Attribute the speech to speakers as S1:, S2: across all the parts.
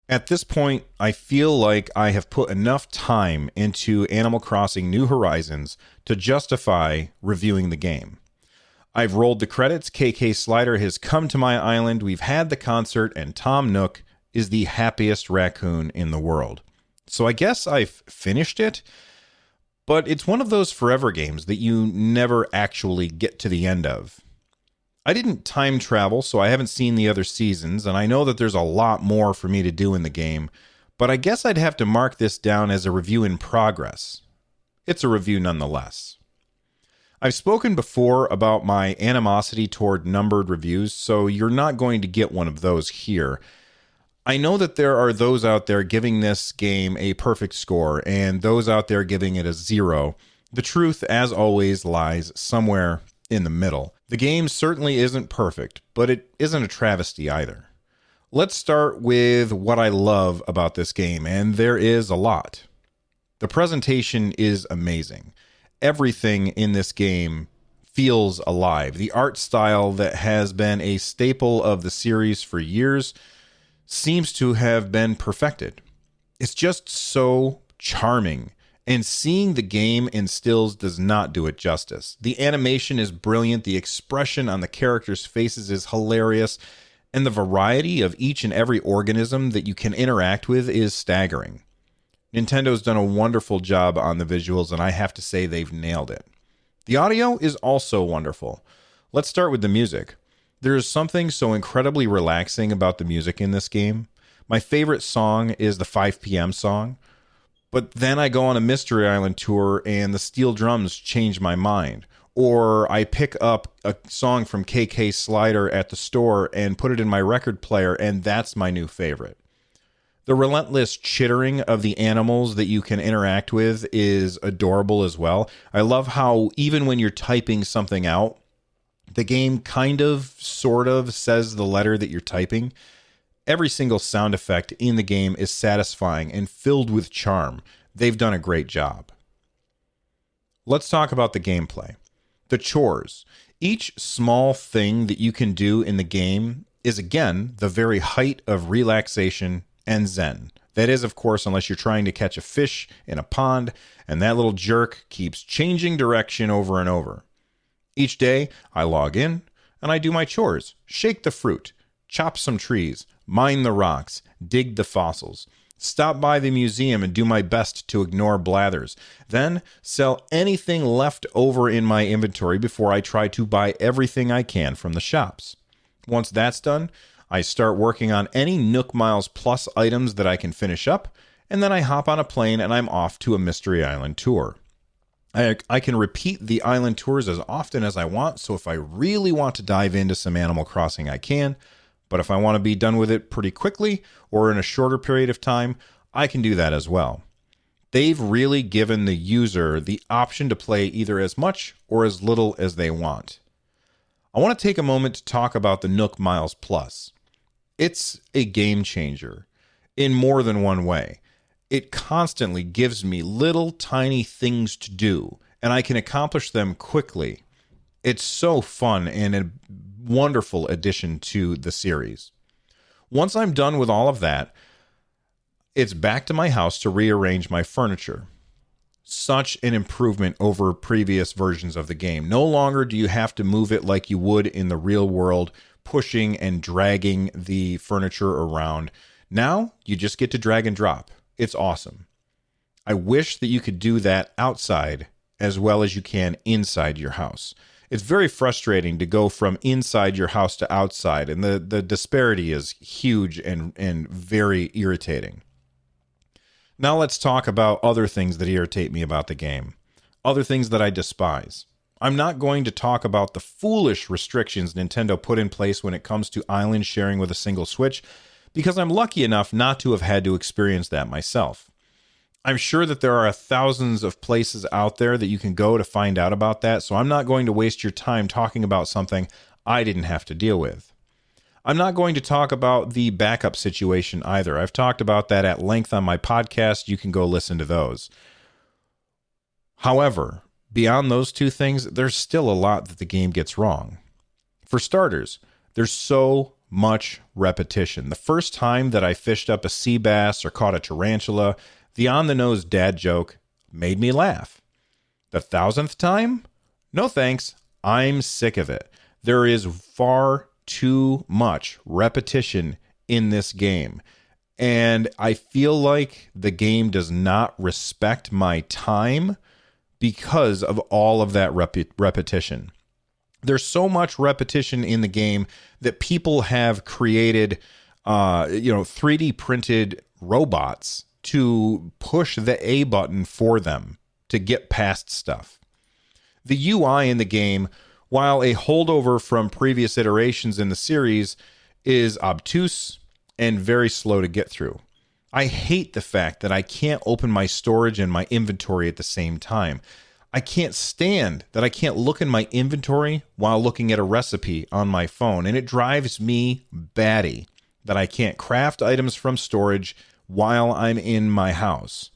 S1: At this point, I feel like I have put enough time into Animal Crossing New Horizons to justify reviewing the game. I've rolled the credits, KK Slider has come to my island, we've had the concert, and Tom Nook is the happiest raccoon in the world. So I guess I've finished it, but it's one of those forever games that you never actually get to the end of. I didn't time travel, so I haven't seen the other seasons, and I know that there's a lot more for me to do in the game, but I guess I'd have to mark this down as a review in progress. It's a review nonetheless. I've spoken before about my animosity toward numbered reviews, so you're not going to get one of those here. I know that there are those out there giving this game a perfect score, and those out there giving it a 0. The truth, as always, lies somewhere in the middle. The game certainly isn't perfect, but it isn't a travesty either. Let's start with what I love about this game, and there is a lot. The presentation is amazing. Everything in this game feels alive. The art style that has been a staple of the series for years seems to have been perfected. It's just so charming, and seeing the game in stills does not do it justice. The animation is brilliant, the expression on the characters' faces is hilarious, and the variety of each and every organism that you can interact with is staggering. Nintendo's done a wonderful job on the visuals, and I have to say they've nailed it. The audio is also wonderful. Let's start with the music. There is something so incredibly relaxing about the music in this game. My favorite song is the 5 p.m. song, but then I go on a Mystery Island tour and the steel drums change my mind. Or I pick up a song from KK Slider at the store and put it in my record player, and that's my new favorite. The relentless chittering of the animals that you can interact with is adorable as well. I love how even when you're typing something out, the game kind of, sort of says the letter that you're typing. Every single sound effect in the game is satisfying and filled with charm. They've done a great job. Let's talk about the gameplay. The chores. Each small thing that you can do in the game is, again, the very height of relaxation and zen. That is, of course, unless you're trying to catch a fish in a pond, and that little jerk keeps changing direction over and over. Each day, I log in, and I do my chores. Shake the fruit, chop some trees, mine the rocks, dig the fossils, stop by the museum and do my best to ignore blathers, then sell anything left over in my inventory before I try to buy everything I can from the shops. Once that's done, I start working on any Nook Miles Plus items that I can finish up, and then I hop on a plane and I'm off to a Mystery Island tour. I can repeat the island tours as often as I want, so if I really want to dive into some Animal Crossing, I can, but if I want to be done with it pretty quickly or in a shorter period of time, I can do that as well. They've really given the user the option to play either as much or as little as they want. I want to take a moment to talk about the Nook Miles Plus. It's a game changer in more than one way. It constantly gives me little tiny things to do, and I can accomplish them quickly. It's so fun and a wonderful addition to the series. Once I'm done with all of that, it's back to my house to rearrange my furniture. Such an improvement over previous versions of the game. No longer do you have to move it like you would in the real world, pushing and dragging the furniture around. Now, you just get to drag and drop. It's awesome. I wish that you could do that outside as well as you can inside your house. It's very frustrating to go from inside your house to outside, and the disparity is huge and very irritating. Now let's talk about other things that irritate me about the game. Other things that I despise. I'm not going to talk about the foolish restrictions Nintendo put in place when it comes to island sharing with a single Switch, because I'm lucky enough not to have had to experience that myself. I'm sure that there are thousands of places out there that you can go to find out about that, so I'm not going to waste your time talking about something I didn't have to deal with. I'm not going to talk about the backup situation either. I've talked about that at length on my podcast. You can go listen to those. However, beyond those two things, there's still a lot that the game gets wrong. For starters, there's so much repetition. The first time that I fished up a sea bass or caught a tarantula, the on-the-nose dad joke made me laugh. The 1,000th time? No thanks. I'm sick of it. There is far too much repetition in this game. And I feel like the game does not respect my time because of all of that repetition. There's so much repetition in the game that people have created, 3D printed robots to push the A button for them to get past stuff. The UI in the game, while a holdover from previous iterations in the series, is obtuse and very slow to get through. I hate the fact that I can't open my storage and my inventory at the same time. I can't stand that I can't look in my inventory while looking at a recipe on my phone, and it drives me batty that I can't craft items from storage while I'm in my house.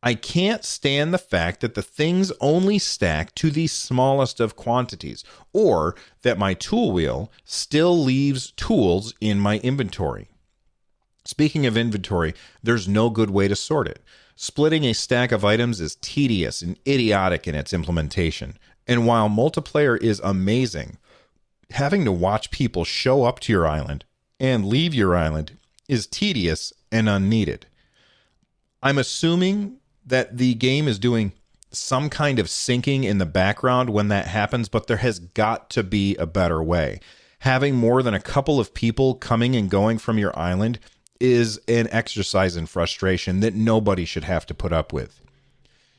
S1: I can't stand the fact that the things only stack to the smallest of quantities, or that my tool wheel still leaves tools in my inventory. Speaking of inventory, there's no good way to sort it. Splitting a stack of items is tedious and idiotic in its implementation. And while multiplayer is amazing, having to watch people show up to your island and leave your island is tedious and unneeded. I'm assuming that the game is doing some kind of syncing in the background when that happens, but there has got to be a better way. Having more than a couple of people coming and going from your island is an exercise in frustration that nobody should have to put up with.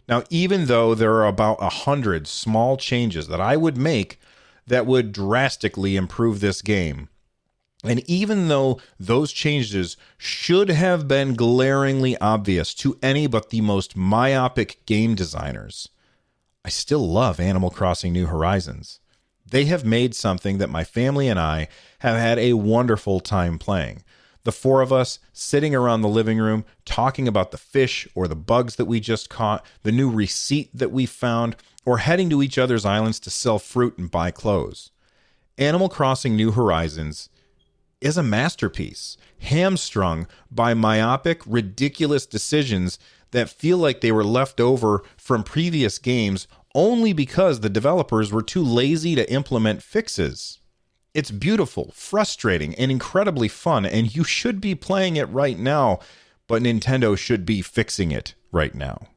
S1: Now, even though there are about 100 small changes that I would make that would drastically improve this game, and even though those changes should have been glaringly obvious to any but the most myopic game designers, I still love Animal Crossing New Horizons. They have made something that my family and I have had a wonderful time playing. The four of us sitting around the living room talking about the fish or the bugs that we just caught, the new receipt that we found, or heading to each other's islands to sell fruit and buy clothes. Animal Crossing New Horizons is a masterpiece, hamstrung by myopic, ridiculous decisions that feel like they were left over from previous games only because the developers were too lazy to implement fixes. It's beautiful, frustrating, and incredibly fun, and you should be playing it right now, but Nintendo should be fixing it right now.